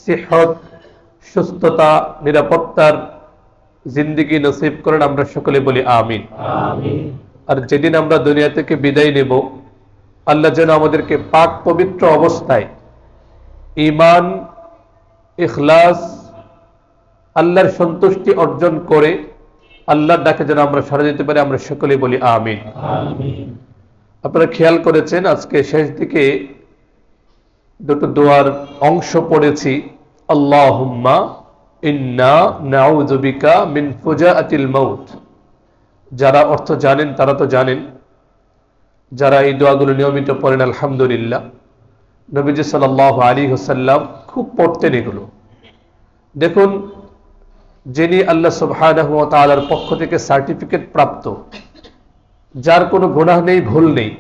সিহত, সুস্থতা, নিরাপত্তার জিন্দেগি নসিব করেন। আমরা সকলে বলি আমিন। আর যেদিন আমরা দুনিয়া থেকে বিদায় নেব, আল্লাহ যেন আমাদেরকে পাক পবিত্র অবস্থায় ঈমান, ইখলাস, আল্লাহর সন্তুষ্টি অর্জন করে আল্লাহর ডাকে যেন আমরা সাড়া দিতে পারি। আমরা সকলে বলি আমিন। আপনারা খেয়াল করেছেন আজকে শেষ দিকে দুটো দোয়ার অংশ পড়েছি। আল্লাহুম্মা ইন্না নাউযু বিকা মিন ফুজাআতিল মাউত। যারা অর্থ জানেন তারা তো জানেন, যারা এই দোয়াগুলো নিয়মিত পড়েন আলহামদুলিল্লাহ। নবীজি সাল্লাল্লাহু আলাইহি ওয়াসাল্লাম খুব পড়তেন এগুলো। দেখুন, যিনি আল্লাহ সুবহানাহু ওয়া তাআলার পক্ষ থেকে সার্টিফিকেট প্রাপ্ত, যার কোনো গুনাহ নেই, ভুল নেই,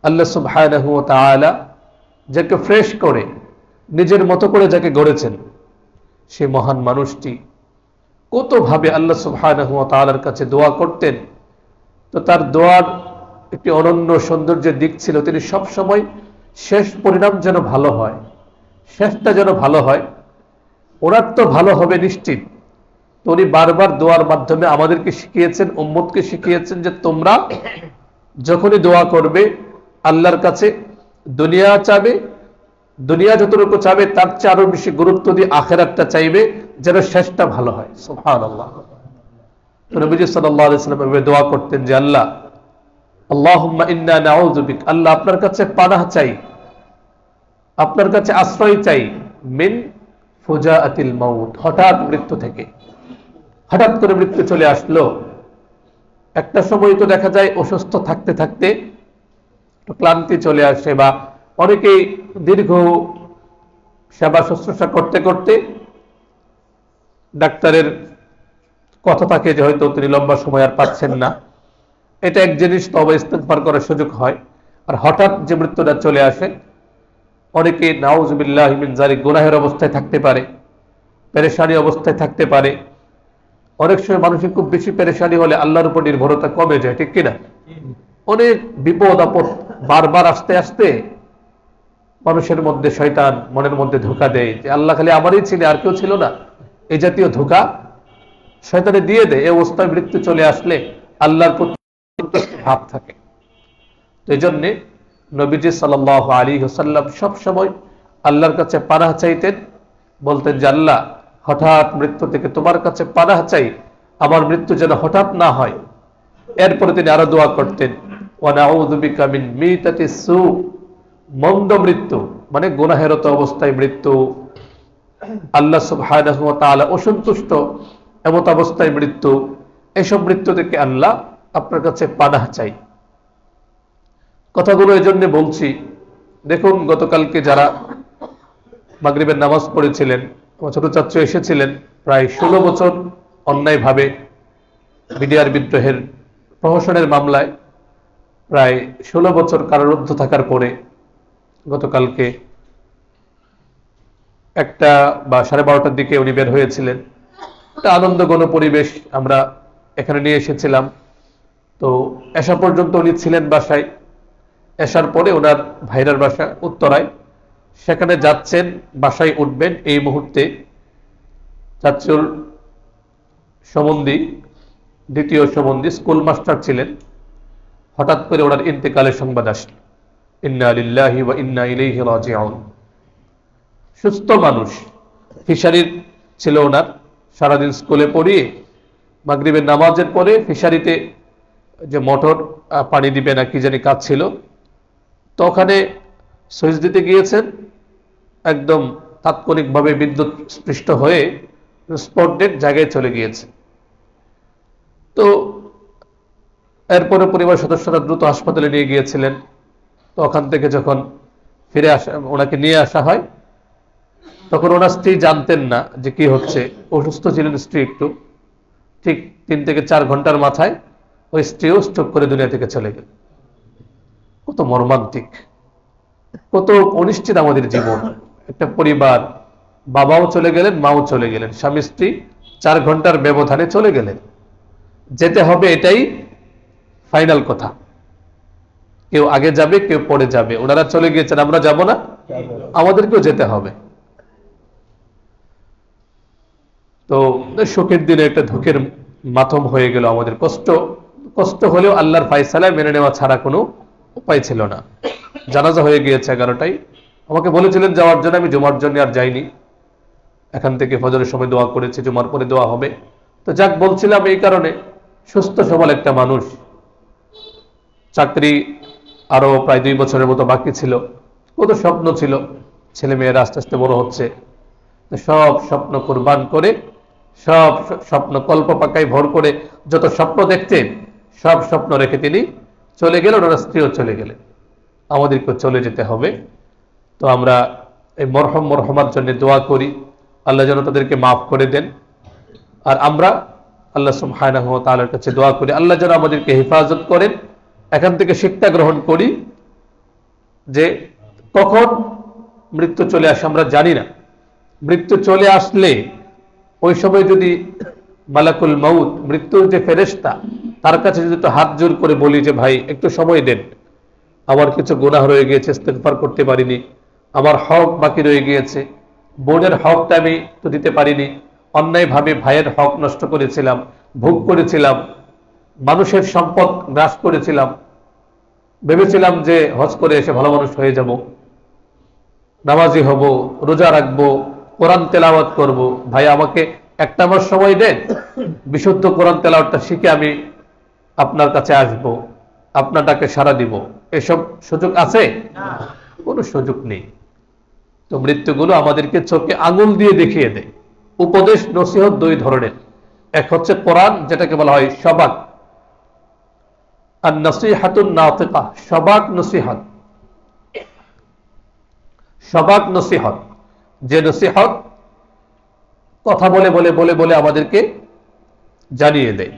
আল্লাহ সুবহানাহু ওয়া তাআলা যাকে ফ্রেশ করে নিজের মতো করে যাকে গড়েছেন, সেই মহান মানুষটি কতভাবে আল্লাহ সুবহানাহু ওয়া তাআলার কাছে দোয়া করতেন। তো তার দোয়ার একটি অনন্য সৌন্দর্যের দিক ছিল, তিনি সব সময় শেষ পরিণাম যেন ভালো হয়, শেষটা যেন ভালো হয়। ওনার তো ভালো হবে নিশ্চিত, তো উনি বারবার দোয়ার মাধ্যমে আমাদেরকে শিখিয়েছেন, উম্মতকে শিখিয়েছেন যে তোমরা যখনই দোয়া করবে আল্লাহর কাছে দুনিয়া চাবে, দুনিয়া যতটুকু চাবে তার চেয়ে আরো বেশি গুরুত্ব দিয়ে আখিরাতটা চাইবে, যেন শেষটা ভালো হয়। সুবহানাল্লাহ। নবীজি সাল্লাল্লাহু আলাইহি ওয়াসাল্লাম এভাবে দোয়া করতেন যে আল্লাহ, আল্লাহুম্মা ইন্না নাউযু বিক, আল্লাহ আপনার কাছে পানাহ চাই, আপনার কাছে আশ্রয় চাই, মিন ফুজাআতিল মাউত, হঠাৎ মৃত্যু থেকে। হঠাৎ করে মৃত্যু চলে আসলো। একটা সময় তো দেখা যায় অসুস্থ থাকতে থাকতে ক্লান্তি চলে আসে, বা অনেকেই দীর্ঘ সেবা শুশ্রূষা করতে করতে ডাক্তারের কথা থাকে যে হয়তো তিনি লম্বা সময় আর পাচ্ছেন না। এটা এক জিনিস, তবে ইস্তেগফার করার সুযোগ হয়। আর হঠাৎ যে মৃত্যুটা চলে আসে, অনেকে নাউযুবিল্লাহি মিন যালিক গুনাহের অবস্থায় থাকতে পারে, পেরেশানি অবস্থায় থাকতে পারে। অনেক সময় মানুষের খুব বেশি পেরেশানি হলে আল্লাহর উপর নির্ভরতা কমে যায়, ঠিক কিনা? অনেক বিপদ আপদ বারবার আসতে আসতে মানুষের মধ্যে শয়তান মনের মধ্যে ধোঁকা দেয় যে আল্লাহ খালি আমারই ছিল, আর কেউ ছিল না। এই জাতীয় ধোঁকা শয়তানে দিয়ে দেয়। এই অবস্থায় মৃত্যু চলে আসলে আল্লাহর প্রতি ভাব থাকে। তো এই জন্যে নবীজি সাল্লাল্লাহু আলাইহি ওয়াসাল্লাম সব সময় আল্লাহর কাছে পানাহ চাইতেন, বলতেন যে আল্লাহ, হঠাৎ মৃত্যু থেকে তোমার কাছে পানাহ চাই, আমার মৃত্যু যেন হঠাৎ না হয়। এরপরে তিনি আরো দোয়া করতেন, ওয়া নাউযু বিকা মিন মিতাতিস সু, মন্দ মৃত্যু মানে গুনাহেরত অবস্থায় মৃত্যু, আল্লাহ সুবহানাহু ওয়া তাআলা অসন্তুষ্ট এমত অবস্থায় মৃত্যু, এসব মৃত্যু থেকে আল্লাহ আপনার কাছে পানাহ চাই। কথাগুলো এই জন্য বলছি, দেখুন গতকালকে যারা মাগরিবের নামাজ পড়েছিলেন, আমার ছোট চাচু এসেছিলেন, প্রায় 16 বছর অন্যায়ভাবে বিডিআর বিদ্রোহের প্রহসনের মামলায় প্রায় 16 বছর কারারুদ্ধ থাকার পরে গতকালকে 1টা বা 12:30টার দিকে উনি বের হয়েছিলেন। একটা আনন্দ ঘন পরিবেশ আমরা এখানে নিয়ে এসেছিলাম। তো এসা পর্যন্ত উনি ছিলেন বাসায়। এসার পরে ওনার ভাইরার বাসা উত্তরায়, সেখানে যাচ্ছেন, বাসায় উঠবেন। এই মুহূর্তে চাচুর সম্বন্ধী, দ্বিতীয় সম্বন্ধী স্কুল মাস্টার ছিলেন, হঠাৎ করে ওনার ইন্তেকালের সংবাদ আসলো। ইন্না লিল্লাহি ওয়া ইন্না ইলাইহি রাজিউন। সুস্থ মানুষ, ফিশারির ছিল ওনার, সারাদিন স্কুলে পড়িয়ে মাগরিবের নামাজের পরে ফিশারিতে যে মোটর পানি দিবে না কি জানি কাজ ছিল, তো ওখানে সুইচ দিতে গিয়েছেন, একদম তাৎক্ষণিকভাবে বিদ্যুৎ স্পৃষ্ট হয়ে স্পট ডেড জায়গায় চলে গিয়েছে। তো এরপরে পরিবার সদস্যরা দ্রুত হাসপাতালে নিয়ে গিয়েছিলেন। তো ওখান থেকে যখন ফিরে আসা, ওনাকে নিয়ে আসা হয়, তখন ওনার স্ত্রী জানতেন না যে কি হচ্ছে। অসুস্থ ছিলেন স্ত্রী একটু। ঠিক 3 থেকে 4 ঘন্টার মাথায় ওই স্ত্রীও স্ট্রোক করে দুনিয়া থেকে চলে গেল। কত মর্মান্তিক, কত অনিশ্চিত আমাদের জীবন। একটা পরিবার, বাবাও চলে গেলেন, মাও চলে গেলেন, স্বামী স্ত্রী 4 ঘন্টার ব্যবধানে চলে গেলেন। যেতে হবে, এটাই ফাইনাল কথা। কেউ আগে যাবে, কেউ পরে যাবে। ওনারা চলে গিয়েছেন, আমরা যাব না, আমাদেরকেও যেতে হবে। তো শোকের দিনে একটা দুঃখের মাতম হয়ে গেল আমাদের। কষ্ট হলেও আল্লাহর ফায়সালায় মেনে নেওয়া ছাড়া কোনো উপায় ছিল না। জানাজা হয়ে গিয়েছে 11টায়। আমাকে বলেছিলেন যাওয়ার জন্য, আমি জুমার জন্য আর যাইনি। এখান থেকে ফজরের সময় দোয়া করেছি, জুমার পরে দোয়া হবে। তো যাক, বলছিলাম এই কারণে, সুস্থ সবল একটা মানুষ, চাকরি আরো প্রায় 2 বছরের মতো বাকি ছিল, কত স্বপ্ন ছিল, ছেলে মেয়েরা আস্তে আস্তে বড় হচ্ছে। সব স্বপ্ন কোরবান করে, সব স্বপ্ন কল্প পাকায় ভর করে যত স্বপ্ন দেখতেন সব স্বপ্ন রেখে তিনি চলে গেলেন। ওনার স্ত্রীও চলে গেলেন। আমাদেরকে চলে যেতে হবে। তো আমরা এই মরহমার জন্য দোয়া করি, আল্লাহ যেন তাদেরকে মাফ করে দেন। আর আমরা আল্লাহ সুবহানাহু ওয়া তাআলার কাছে দোয়া করি আল্লাহ যেন আমাদেরকে হেফাজত করেন। এখান থেকে শিক্ষা গ্রহণ করি যে কখন মৃত্যু চলে আসে আমরা জানি না। মৃত্যু চলে আসলে ওই সময় যদি মালাকুল মাউত, মৃত্যুর যে ফেরেশতা, তার কাছে যদি তো হাত জোর করে বলি যে ভাই একটু সময় দেন, আমার কিছু গুনাহ রয়ে গিয়েছে, ইস্তেগফার করতে পারিনি, আমার হক বাকি রয়ে গিয়েছে, বোনের হকটা আমি তো দিতে পারিনি, অন্যায়ভাবে ভাইয়ের হক নষ্ট করেছিলাম, ভোগ করেছিলাম, মানুষের সম্পদ গ্রাস করেছিলাম, ভেবেছিলাম যে হজ করে এসে ভালো মানুষ হয়ে যাব, নামাজি হব, রোজা রাখবো, কোরআন তেলাওয়াত করব। ভাই আমাকে একটা মাস সময় দেন, বিশুদ্ধ কোরআন তেলাওয়াতটা শিখে আমি আপনার কাছে আসব, আপনার ডাকে সাড়া দিব। এসব সুযোগ আছে? কোনো সুযোগ নেই। তো মৃত্যুগুলো আমাদেরকে চোখে আঙুল দিয়ে দেখিয়ে দেয়। উপদেশ নসিহত 2 ধরনের। এক হচ্ছে কোরআন, যেটাকে বলা হয় সবাক, আর নসিহাতুন নাতিকা, সবাক নসিহত। সবাক নসিহত, যে নসিহত কথা বলে বলে বলে বলে আমাদেরকে জানিয়ে দেয়।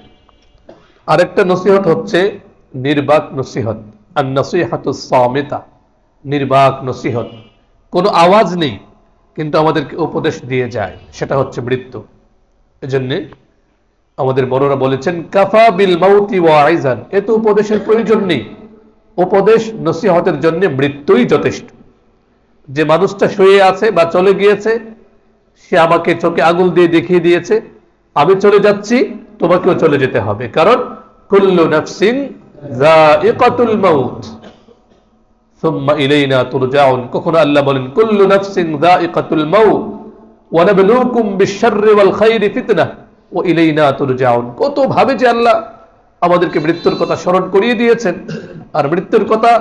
আরেকটা নসিহত হচ্ছে নির্বাক নসিহত, আর নসিহাতুস সামিতা, নির্বাক নসিহত, কোনো আওয়াজ নেই কিন্তু আমাদেরকে উপদেশ দিয়ে যায়, সেটা হচ্ছে মৃত্যু। এজন্য আমাদের বড়রা বলেছেন কাফা বিল মাউতি ওয়াইজান, এত উপদেশের প্রয়োজন নেই, উপদেশ নসিহতের জন্য মৃত্যুই যথেষ্ট। যে মানুষটা শুয়ে আছে বা চলে গিয়েছে, সে আমাকে চোখে আঙুল দিয়ে দেখিয়ে দিয়েছে আমি চলে যাচ্ছি, তোমাকেও চলে যেতে হবে, কারণ কুল্লু নাফসিন যায়িকাতুল মাউত সুম্মা ইলাইনা তুরজাউন। কখনো আল্লাহ বলেন কুল্লু নাফসিন যায়িকাতুল মাউত ওয়া নাবলুকুম বিশ-শাররি ওয়াল খাইরি ফিতনাহ ওয়া ইলাইনা তুরজাউন। কত ভাবে যে আল্লাহ আমাদেরকে মৃত্যুর কথা স্মরণ করিয়ে দিয়েছেন। আর মৃত্যুর কথা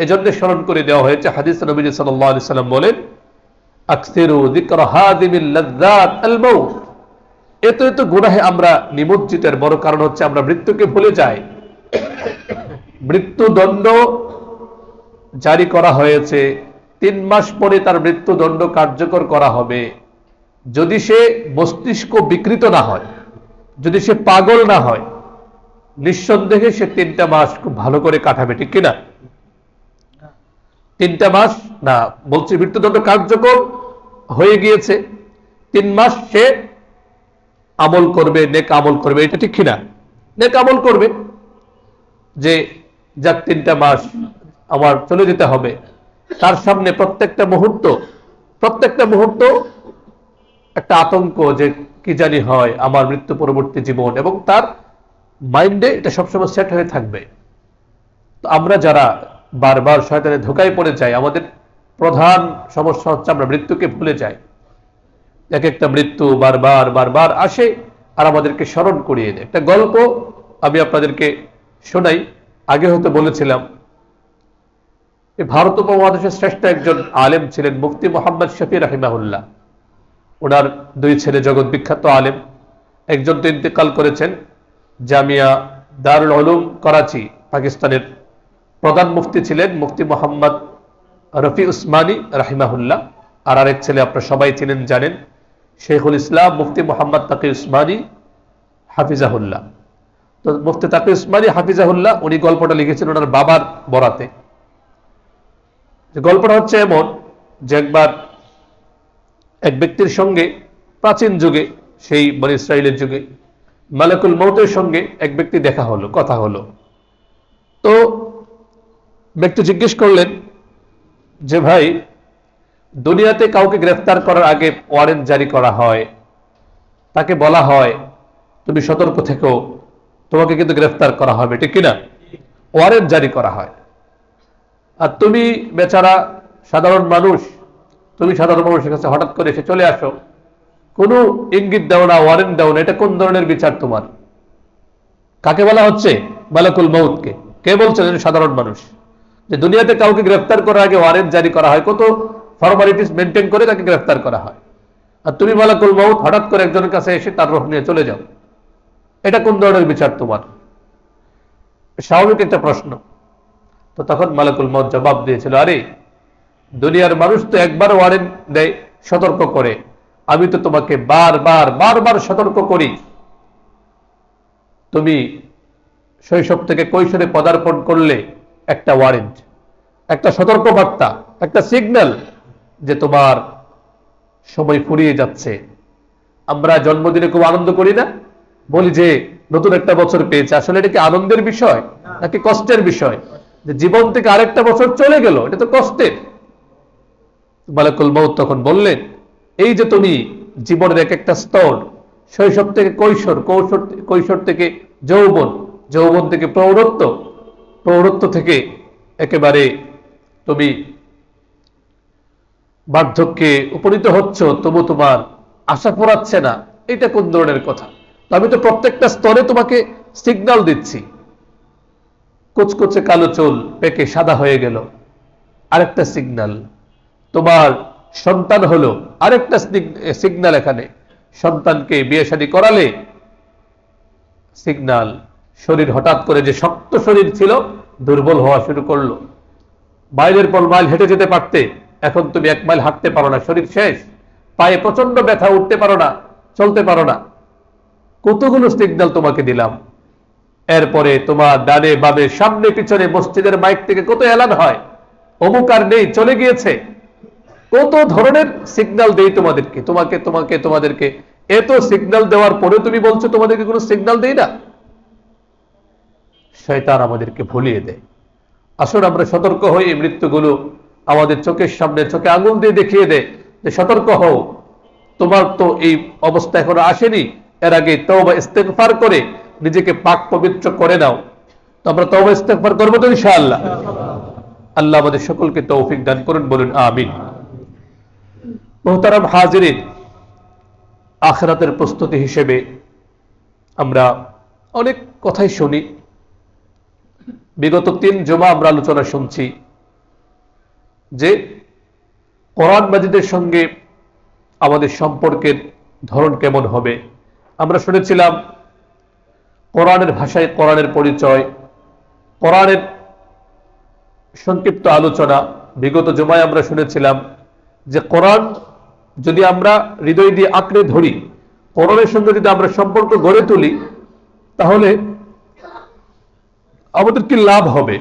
এজন্য স্মরণ করে দেওয়া হয়েছে, হাদিসে নবীজি সাল্লাল্লাহু আলাইহি সাল্লাম বলেন আকসিরু যিকরা হাদিমিল লাযযাত আল মাউত। এত গুনাহে আমরা নিমজ্জিতের বড় কারণ হচ্ছে আমরা মৃত্যুকে ভুলে যাই। মৃত্যুদণ্ড জারি করা হয়েছে, 3 মাস পরে তার মৃত্যুদণ্ড কার্যকর করা হবে। যদি সে মস্তিষ্ক বিকৃত না হয়, যদি সে পাগল না হয়, নিঃসন্দেহে সে 3টা মাস খুব ভালো করে কাটাবে, ঠিক কিনা? 3টা মাস না, বলছি মৃত্যুদণ্ড কার্যকর হয়ে গিয়েছে, 3 মাস সে আমল করবে, নেক আমল করবে, এটা ঠিক কিনা? নেক আমল করবে যে যাক 3টা মাস আমার চলে যেতে হবে। তার সামনে প্রত্যেকটা মুহূর্ত একটা আতঙ্ক যে কি জানি হয় আমার মৃত্যু পরবর্তী জীবন, এবং তার মাইন্ডে এটা সবসময় সেট হয়ে থাকবে। তো আমরা যারা বারবার শয়তানের ধোঁকায় পড়ে যাই, আমাদের প্রধান সমস্যা হচ্ছে আমরা মৃত্যুকে ভুলে যাই। এক একটা মৃত্যু বারবার আসে আর আমাদেরকে স্মরণ করিয়ে দেয়। একটা গল্প আমি আপনাদেরকে শোনাই, আগে হয়তো বলেছিলাম। ভারত উপমহাদেশের শ্রেষ্ঠ একজন আলেম ছিলেন মুফতি মোহাম্মদ শফি রাহিমাহুল্লাহ। ওনার 2 ছেলে জগৎ বিখ্যাত আলেম। একজন তো ইন্তেকাল করেছেন, জামিয়া দারুল উলুম করাচি, পাকিস্তানের প্রধান মুফতি ছিলেন মুফতি মোহাম্মদ রফি উসমানী রাহিমাহুল্লাহ। আর আরেক ছেলে আপনারা সবাই চিনেন জানেন, শেখুল ইসলাম মুফতি মোহাম্মদ তাকি উসমানী হাফিজাহুল্লাহ। তো মুফতি তাকি উসমানী হাফিজাহুল্লাহ উনি গল্পটা লিখেছেন ওনার বাবার বরাতে। গল্পটা হচ্ছে এমন যে একবার এক ব্যক্তির সঙ্গে প্রাচীন যুগে, সেই বনী ইসরাইলের যুগে, মালাকুল মউতের সঙ্গে এক ব্যক্তি দেখা হলো, কথা হলো। তো ব্যক্তি জিজ্ঞেস করলেন যে ভাই, দুনিয়াতে কাউকে গ্রেফতার করার আগে ওয়ারেন্ট জারি করা হয়, তাকে বলা হয় তুমি সতর্ক থেকো, তোমাকে কিন্তু গ্রেফতার করা হবে, ঠিক কিনা? ওয়ারেন্ট জারি করা হয়। আর তুমি বেচারা সাধারণ মানুষ, তুমি সাধারণ মানুষের কাছে হঠাৎ করে এসে চলে আসো, কোনো ইঙ্গিত দাও না, ওয়ারেন্ট দাও না, এটা কোন ধরনের বিচার তোমার? কাকে বলা হচ্ছে? মালাকুল মউতকে। কে বলছেন? সাধারণ মানুষ। যে দুনিয়াতে কাউকে গ্রেফতার করার আগে ওয়ারেন্ট জারি করা হয়, কত ফর্মালিটিস মেনটেন করে তাকে গ্রেফতার করা হয়। আর তুমি মালাকুল মউত হঠাৎ করে একজনের কাছে এসে তার রূহ নিয়ে চলে যাও, এটা কোন ধরনের বিচার তোমার? স্বাভাবিক একটা প্রশ্ন। তো তখন মালাকুল মউত জবাব দিয়েছিল, আরে দুনিয়ার মানুষ তো একবার ওয়ারেন্ট দেয়, সতর্ক করে, আমি তো তোমাকে বারবার সতর্ক করি। তুমি শৈশব থেকে কৈশোরে পদার্পণ করলে একটা ওয়ারেন্ট, একটা সতর্ক বার্তা, একটা সিগন্যাল যে তোমার সময় ফুরিয়ে যাচ্ছে। আমরা জন্মদিনে খুব আনন্দ করি না? বলি যে নতুন একটা বছর পেয়েছে। আসলে এটা কি আনন্দের বিষয় নাকি কষ্টের বিষয়? যে জীবন থেকে আরেকটা বছর চলে গেল, এটা তো কষ্টের। মালাকুল মউত তখন বললেন, এই যে তুমি জীবনের এক একটা স্তর, শৈশব থেকে কৈশোর, কৈশোর থেকে যৌবন, যৌবন থেকে প্রৌঢ়ত্ব, প্রৌঢ়ত্ব থেকে একেবারে তুমি বার্ধক্যে উপনীত হচ্ছ, তবু তোমার আশা পোড়াচ্ছে না, এটা কোন ধরনের কথা? আমি তো প্রত্যেকটা স্তরে তোমাকে সিগন্যাল দিচ্ছি। কুচকুচে কালো চুল পেকে সাদা হয়ে গেল, আরেকটা সিগন্যাল। তোমার সন্তান হলো, আরেকটা সিগন্যাল। এখানে সন্তানকে বিয়ে শাদী করালে সিগন্যাল। শরীর হঠাৎ করে যে শক্ত শরীর ছিল, দুর্বল হওয়া শুরু করলো। মাইলের পর মাইল হেঁটে যেতে পারতে, এখন তুমি 1 মাইল হাঁটতে পারো না, শরীর শেষ। পায়ে প্রচন্ড ব্যথা, উঠতে পারো না, চলতে পারো না। কতগুলো সিগন্যাল তোমাকে দিলাম। এরপরে তোমার ডানে বামে সামনে পিছনে মসজিদের মাইক থেকে কত এলান হয়, অমুক আর নেই, চলে গিয়েছে। কত ধরনের সিগন্যাল দেই তোমাদেরকে, তোমাদেরকে। এত সিগন্যাল দেওয়ার পরে তুমি বলছো তোমাদেরকে কোনো সিগন্যাল দেই না? শয়তান আমাদেরকে ভুলিয়ে দেয়। আসলে আমরা সতর্ক হই। এই মৃত্যুগুলো আমাদের চোখের সামনে, চোখে আঙুল দিয়ে দেখিয়ে দেয় যে সতর্ক হও, তোমার তো এই অবস্থা এখনো আসেনি। এর আগে তওবা ইস্তেগফার করে নিজেকে পাক পবিত্র করে নাও। তো আমরা তওবা ইস্তেগফার করবো তো ইনশাআল্লাহ। আল্লাহ আমাদের সকলকে তৌফিক দান করুন, বলুন আমিন। মুহতারাম হাজিরিন, আখিরাতের প্রস্তুতি হিসেবে আমরা অনেক কথাই শুনি। বিগত 3 জুমা আমরা আলোচনা শুনছি যে কোরআন মাজিদের সঙ্গে আমাদের সম্পর্কের ধরন কেমন হবে। আমরা শুনেছিলাম কোরআনের ভাষায় কোরআনের পরিচয়, কোরআনের সংক্ষিপ্ত আলোচনা। বিগত জুমায় আমরা শুনেছিলাম যে কোরআন যদি আমরা হৃদয় দিয়ে আঁকড়ে ধরি, কোরআনের সঙ্গে যদি আমরা সম্পর্ক গড়ে তুলি, তাহলে আমাদের কি লাভ হবে।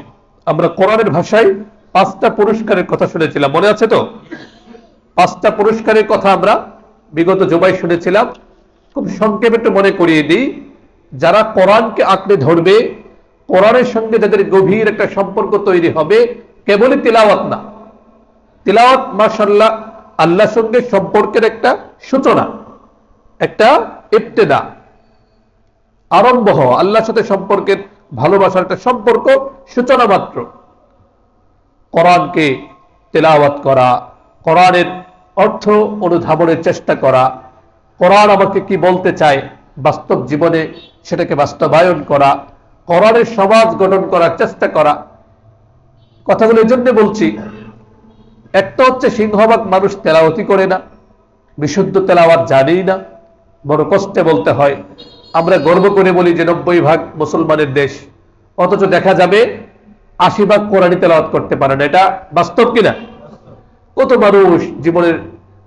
আমরা কোরআনের ভাষায় 5টা পুরস্কারের কথা শুনেছিলাম, মনে আছে তো? 5টা পুরস্কারের কথা আমরা বিগত জুমায় শুনেছিলাম। খুব সংক্ষেপে একটু মনে করিয়ে দিই। যারা কোরআনকে আঁকড়ে ধরবে, কোরআনের সঙ্গে যাদের গভীর একটা সম্পর্ক তৈরি হবে, কেবলই তিলাওয়াত না। তিলাওয়াত মাশাআল্লাহ আল্লাহর সঙ্গে সম্পর্কের একটা সূচনা, একটা ইবতিদা, আরম্ভ হওয়া, আল্লাহর সাথে সম্পর্কের ভালোবাসার একটা সম্পর্ক সূচনা মাত্র। কোরআনকে তিলাওয়াত করা, কোরআনের অর্থ অনুধাবনের চেষ্টা করা, কোরআন আমাকে কি বলতে চায় বাস্তব জীবনে সেটাকে বাস্তবায়ন করা, কোরআনের সমাজ গঠন করার চেষ্টা করা। কথাগুলো এই জন্য বলছি, একটা হচ্ছে সিংহভাগ মানুষ তেলাওয়াতই করে না, বিশুদ্ধ তেলাওয়াত জানেই না। বড় কষ্টে বলতে হয়, আমরা গর্ব করে বলি যে 90% মুসলমানের দেশ, অথচ দেখা যাবে 80% কোরআনই তেলাওয়াত করতে পারে না। এটা বাস্তব কিনা? কত মানুষ জীবনের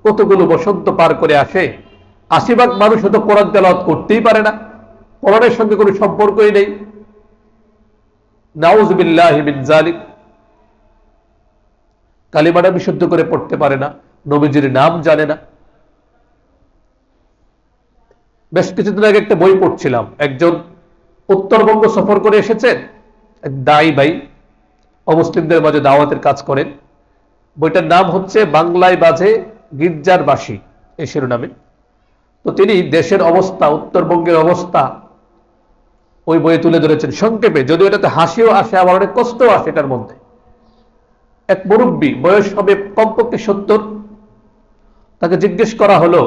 কতগুলো বসন্ত পার করে আসে, 80% মানুষ হয়তো কোরআন তেলাওয়াত করতেই পারে না, কোরআনের সঙ্গে কোনো সম্পর্কই নেই। নাউযুবিল্লাহি মিন যালিক। কালিমাটা বিশুদ্ধ করে পড়তে পারে না, নবীজির নাম জানে না। বেশ কিছুদিন আগে একটা বই পড়ছিলাম, একজন উত্তরবঙ্গ সফর করে এসেছেন, এক দায়ী ভাই, অমুসলিমদের মাঝে দাওয়াতের কাজ করেন। বইটার নাম হচ্ছে বাংলায় বাজে গির্জার বাঁশি, এই শিরোনামে। তো তিনি দেশের অবস্থা, উত্তরবঙ্গের অবস্থা ওই বইয়ে তুলে ধরেছেন সংক্ষেপে, যদিও এটাতে হাসিও আসে আবার অনেক কষ্টও আসে এটার মধ্যে। এক মুরব্বী, বয়স হবে কমপক্ষে 70, তাকে জিজ্ঞেস করা হলো,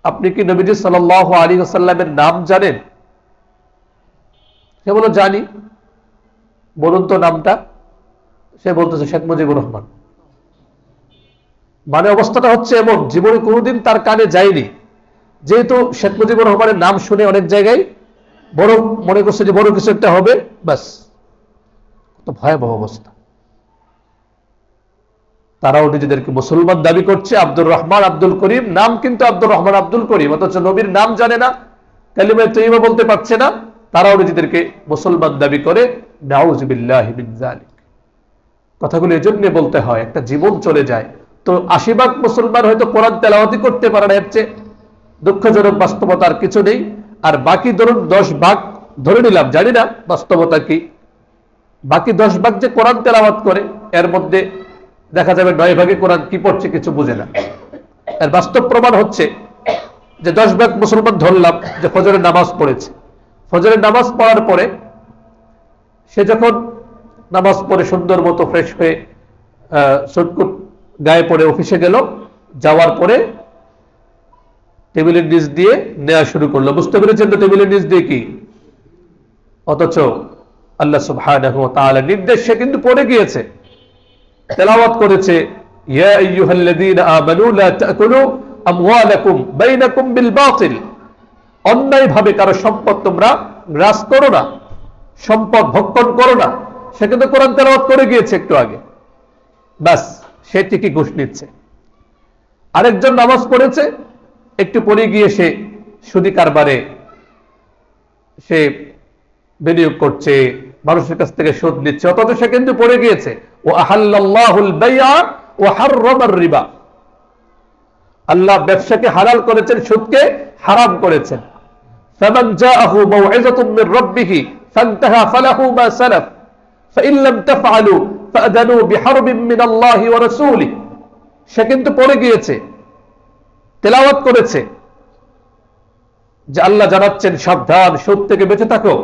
আপনি কি নবীজি সাল্লাল্লাহু আলাইহি ওয়াসাল্লামের নাম জানেন? সে বলল জানি। বলুন তো নামটা। সে বলতেছে শেখ মুজিবুর রহমান। মানে অবস্থাটা হচ্ছে এমন, জীবনে কোনোদিন তার কানে যায়নি, যেহেতু শেখ মুজিবুর রহমানের নাম শুনে অনেক জায়গায় বড় মনে করছে যে বড় কিছু একটা হবে, ব্যাস। তো ভয়াবহ অবস্থা। তারাও নিজেদেরকে মুসলমান দাবি করছে, আব্দুর রহমান আব্দুল করিম, নাম কিন্তু আব্দুর রহমান আব্দুল করিম, অথচ নবীর নাম জানে না, কালিমা তৈয়বা বলতে পারছে না। তারাও নিজেদেরকে মুসলমান দাবি করে। নাউযুবিল্লাহি মিন যালিক। কথাগুলো এজন্য বলতে হয়, একটা জীবন চলে যায়। তো 80% মুসলমান হয়তো কোরআন তেলাওয়াতই করতে পারে না, এর চেয়ে দুঃখজনক বাস্তবতা আর কিছু নেই। আর বাকি ধরুন 10% ধরে নিলাম, জানি না বাস্তবতা কি, বাকি 10% যে কোরআন তেলাওয়াত করে, এর মধ্যে দেখা যাবে 9 ভাগে কোরআন কি পড়ছে কিছু বুঝে না। এর বাস্তব প্রমাণ হচ্ছে যে 10% মুসলমান ধরলাম যে ফজরের নামাজ পড়েছে, ফজরের নামাজ পড়ার পরে সে যখন নামাজ পড়ে সুন্দর মতো ফ্রেশ হয়ে সুটকুট গায়ে পড়ে অফিসে গেল, যাওয়ার পরে টেবিলের নিচ দিয়ে নেওয়া শুরু করলো। বুঝতে পেরেছেন তো টেবিলের নিচ দিয়ে কি? অথচ আল্লাহ সুবহানাহু ওয়া তাআলার নির্দেশ সে কিন্তু পড়ে গিয়েছে, তেলাওয়াত করেছে, ইয়া আইয়ুহাল্লাযীনা আমানু লা তাকুলু আমওয়ালাকুম বাইনাকুম বিল বাতিল। অন্যায়ভাবে কারো সম্পদ তোমরা গ্রাস করো না, সম্পদ ভক্ষণ করো না। সে কিন্তু কোরআন তেলাওয়াত করে গিয়েছে একটু আগে, বাস সে ঠিকই ঘুষ নিচ্ছে। আরেকজন নামাজ পড়েছে, একটু পরে গিয়ে সে সুদী কারবারে সে বিনিয়োগ করছে, মানুষের কাছ থেকে সুদ নিচ্ছে, অথচ সে কিন্তু পড়ে গিয়েছে ও আহাল্লাল্লাহুল বাইআ ওয়া হাররামার রিবা। আল্লাহ ব্যবসাকে হালাল করেছেন, সুদকে হারাম করেছেন। ফামান জাআহু মাউইযাতুম মির রাব্বিহি ফান্তাহা ফালাহু মা সালাফ ফাইন লাম তাফআলু ফাআযানু বিহারবিন মিনাল্লাহি ওয়া রাসূলিহি। সে কিন্তু পড়ে গিয়েছে, তেলাওয়াত করেছে যে আল্লাহ জানাচ্ছেন সাবধান, সুদ থেকে বেঁচে থাকো,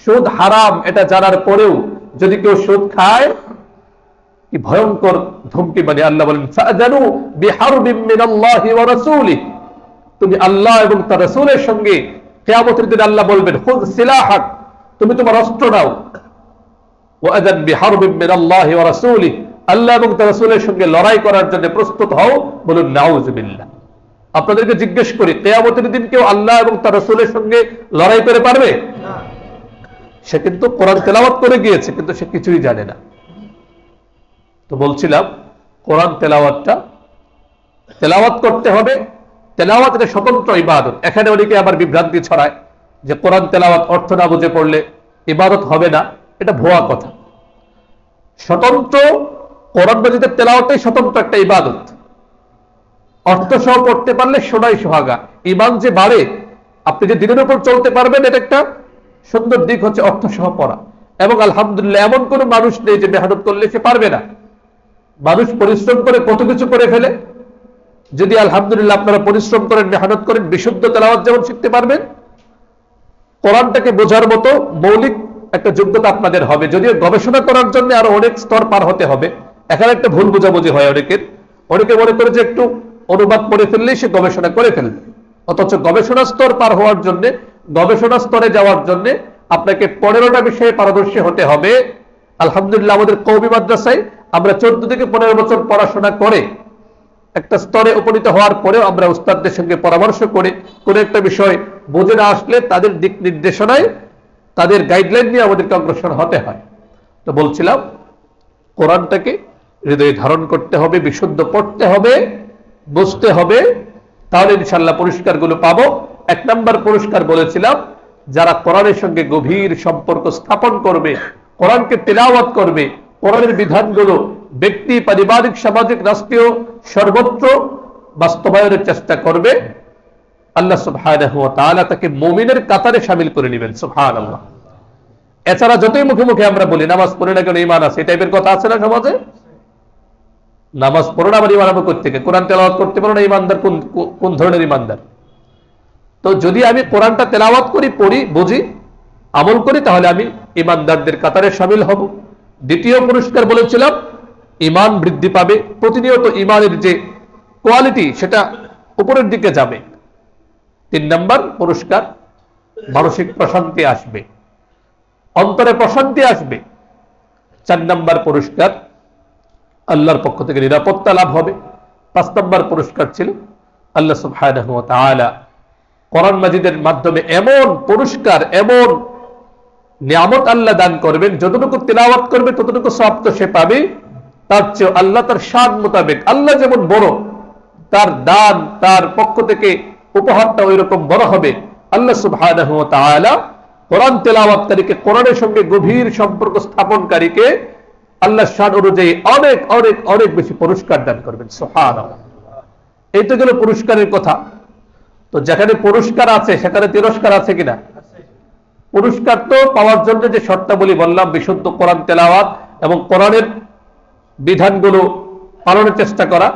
সুদ হারাম এটা জানার পরেও যদি কেউ সুদ খায়, কি ভয়ঙ্কর ধমকি। মানে আল্লাহ বলেন ফাআযানু বিহারবিন মিনাল্লাহি ওয়া রাসূলিহি, তুমি আল্লাহ এবং তার রাসূলের সঙ্গে কিয়ামতের দিন আল্লাহ বলবেন খুয সিলাহাক, তুমি তোমার অস্ত্র নাও। ওয়া আযান বিহারবিন মিনাল্লাহি ওয়া রাসূলিহি, আল্লাহ এবং তার রাসূলের সঙ্গে লড়াই করার জন্য প্রস্তুত হও। বলুন নাউযুবিল্লাহ। আপনাদেরকে জিজ্ঞেস করি, কিয়ামতের দিন কেউ আল্লাহ এবং তার রাসূলের সঙ্গে লড়াই করে পারবে? সে কিন্তু কোরআন তেলাওয়াত করে গিয়েছে, কিন্তু সে কিছুই জানে না। তো বলছিলাম কোরআন তেলাওয়াত করতে হবে। তেলাওয়াত এটা স্বতন্ত্র ইবাদত। এখানে অনেকে আবার বিভ্রান্তি ছড়ায় যে কোরআন তেলাওয়াত অর্থ না বুঝে পড়লে ইবাদত হবে না, এটা ভুয়া কথা। স্বতন্ত্র কোরআন মাজিদের তেলাওয়াতই স্বতন্ত্র একটা ইবাদত। অর্থ সহ পড়তে পারলে সোনাই সোহাগা, ঈমান যে বাড়ে, আপনি যে দিনের উপর চলতে পারবেন, এটা একটা সুন্দর দিক হচ্ছে অর্থ সহ পড়া। এবং আলহামদুলিল্লাহ এমন কোন মানুষ নেই যে মেহনত করলে সে পারবে না। মানুষ পরিশ্রম করে কত কিছু করে ফেলে। যদি আলহামদুলিল্লাহ আপনারা পরিশ্রম করেন, মেহনত করেন, বিশুদ্ধ তেলাওয়াত যেমন শিখতে পারবেন, কোরআনটাকে বোঝার মতো মৌলিক একটা যোগ্যতা আপনাদের হবে। যদিও গবেষণা করার জন্য আরো অনেক স্তর পার হতে হবে। এখানে একটা ভুল বোঝাবুঝি হয় অনেকের। অনেকে মনে করে যে একটু অনুবাদ পড়ে ফেললেই সে গবেষণা করে ফেলবে, অথচ গবেষণা স্তর পার হওয়ার জন্য, গবেষণা স্তরে যাওয়ার জন্য আপনাকে 15টা বিষয়ে পারদর্শী হতে হবে। আলহামদুলিল্লাহ আমাদের কওমি মাদ্রাসায় আমরা 14 থেকে 15 বছর পড়াশোনা করে একটা স্তরে উপনীত হওয়ার পরেও আমরা উস্তাদদের সঙ্গে পরামর্শ করে কোন একটা বিষয় বুঝে না আসলে তাদের দিক নির্দেশনায়, তাদের গাইডলাইন নিয়ে আমাদেরকে অগ্রসর হতে হয়। তো বলছিলাম কোরআনটাকে হৃদয়ে ধারণ করতে হবে, বিশুদ্ধ পড়তে হবে, বুঝতে হবে, তাহলে ইনশাআল্লাহ পুরস্কারগুলো পাবো। 1 নম্বর পুরস্কার বলেছিলাম, যারা কোরআনের সঙ্গে গভীর সম্পর্ক স্থাপন করবে, কোরআনকে তেলাওয়াত করবে, কোরআনের বিধানগুলো ব্যক্তি, পারিবারিক, সামাজিক, রাষ্ট্রীয় সর্বত্র বাস্তবায়নের চেষ্টা করবে, আল্লাহ সুবহানাহু ওয়া তাআলা তাকে মুমিনের কাতারে শামিল করে নেবেন। সুবহানাল্লাহ। এছাড়া যতই মুখে মুখে আমরা বলি নামাজ পড়ে না কেন ঈমান আছে, এই টাইপের কথা আছে না সমাজে? নামাজ পড়ো না আবার ইমান আনবো কোত্থেকে? কোরআন তেলাওয়াত করতে পারো না, ইমানদার কোন ধরনের ইমানদার? তো যদি আমি কোরআনটা তেলাওয়াত করি, পড়ি, বুঝি, আমল করি, তাহলে আমি ইমানদারদের কাতারে শামিল হব। দ্বিতীয় পুরস্কার বলেছিলাম, ইমান বৃদ্ধি পাবে, প্রতিনিয়ত ইমানের যে কোয়ালিটি সেটা উপরের দিকে যাবে। 3 নম্বর পুরস্কার, মানসিক প্রশান্তি আসবে, অন্তরে প্রশান্তি আসবে। 4 নম্বর পুরস্কার, আল্লাহর পক্ষ থেকে নিরাপত্তা লাভ হবে। 5 নম্বর পুরস্কার ছিল আল্লাহ সুবহানাহু ওয়া তাআলা কোরআন মাজিদের মাধ্যমে এমন পুরস্কার, এমন নিয়ামত আল্লাহ দান করবেন, যতটুকু তিলাওয়াত করবে ততটুকু সওয়াব তো সে পাবে, তার চেয়ে আল্লাহ তার শান মোতাবেক, আল্লাহ যেমন বড়, তার দান, তার পক্ষ থেকে উপহারটা ওই রকম বড় হবে। আল্লাহ সুবহানাহু ওয়া তাআলা কোরআন তেলাওয়াতকারীকে, কোরআনের সঙ্গে গভীর সম্পর্ক স্থাপনকারীকে আল্লাহ শান অনুযায়ী অনেক অনেক অনেক বেশি পুরস্কার দান করবেন। সুবহানাল্লাহ। এই তো গেল পুরস্কারের কথা। তো যেখানে পুরস্কার আছে সেখানে তিরস্কার আছে কিনা? পুরস্কার তো পাওয়ার জন্য যে শর্তাবলী বললাম, বিশুদ্ধ কোরআন তেলাওয়াত এবং কোরআনের বিধানগুলো পালনের চেষ্টা করা।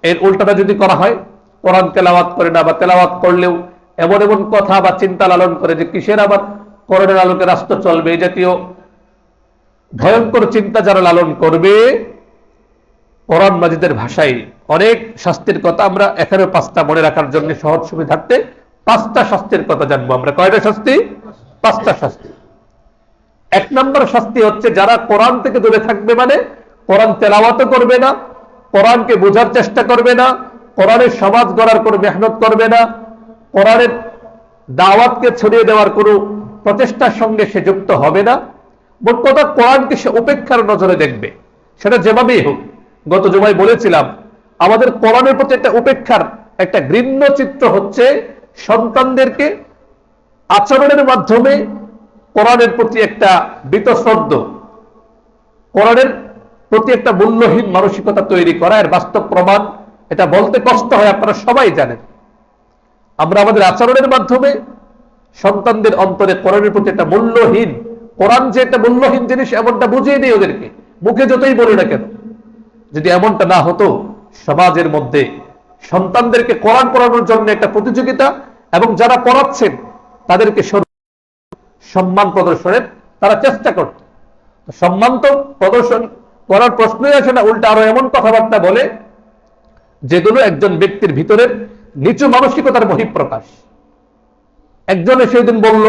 এর উল্টাটা যদি করা হয়, কোরআন তেলাওয়াত করে না, বা তেলাওয়াত করলেও এমন এমন কথা বা চিন্তা লালন করে যে কিসের আবার কোরআনের আলোকে রাষ্ট্র চলবে, এই জাতীয় ভয়ঙ্কর চিন্তা যারা লালন করবে, কোরআন মাজিদের ভাষায় অনেক শাস্তির কথা আমরা এখানে 5টা মনে রাখার জন্য সহজ সুবিধার্থে 5টা শাস্তির কথা জানবো আমরা। কয়টা শাস্তি? 5টা শাস্তি। 1 নম্বর শাস্তি হচ্ছে, যারা কোরআন থেকে দূরে থাকবে, মানে কোরআন তেলাওয়াতও করবে না, কোরআনকে বোঝার চেষ্টা করবে না, কোরআনের সমাজ গড়ার কোনো মেহনত করবে না, কোরআনের দাওয়াতকে ছড়িয়ে দেওয়ার কোনো প্রচেষ্টার সঙ্গে সে যুক্ত হবে না, মোট কথা কোরআনকে সে উপেক্ষার নজরে দেখবে, সেটা যেভাবেই হোক। গত জুমায় বলেছিলাম, আমাদের কোরআনের প্রতি একটা উপেক্ষার একটা ঘৃণ্য চিত্র হচ্ছে সন্তানদেরকে আচরণের মাধ্যমে কোরআনের প্রতি একটা বীতশ্রদ্ধ, কোরআনের প্রতি একটা মূল্যহীন মানসিকতা তৈরি করা। এর বাস্তব প্রমাণ, এটা বলতে কষ্ট হয়, আপনারা সবাই জানেন। আমরা আমাদের আচরণের মাধ্যমে সন্তানদের অন্তরে কোরআনের প্রতি একটা মূল্যহীন, কোরআন যে একটা মূল্যহীন জিনিস এমনটা বুঝিয়ে দিই ওদেরকে, মুখে যতই বলি না কেন। যদি এমনটা না হতো, সমাজের মধ্যে সন্তানদেরকে কোরআন পড়ানোর জন্য একটা প্রতিযোগিতা, এবং যারা পড়াচ্ছেন তাদেরকে সম্মান প্রদর্শনের তারা চেষ্টা করত। সম্মান তো প্রদর্শন করার প্রশ্নই আসে না, উল্টা আরো এমন কথাবার্তা বলে যেগুলো একজন ব্যক্তির ভিতরের নিচু মানসিকতার বহিঃপ্রকাশ। একজনে সেদিন বলল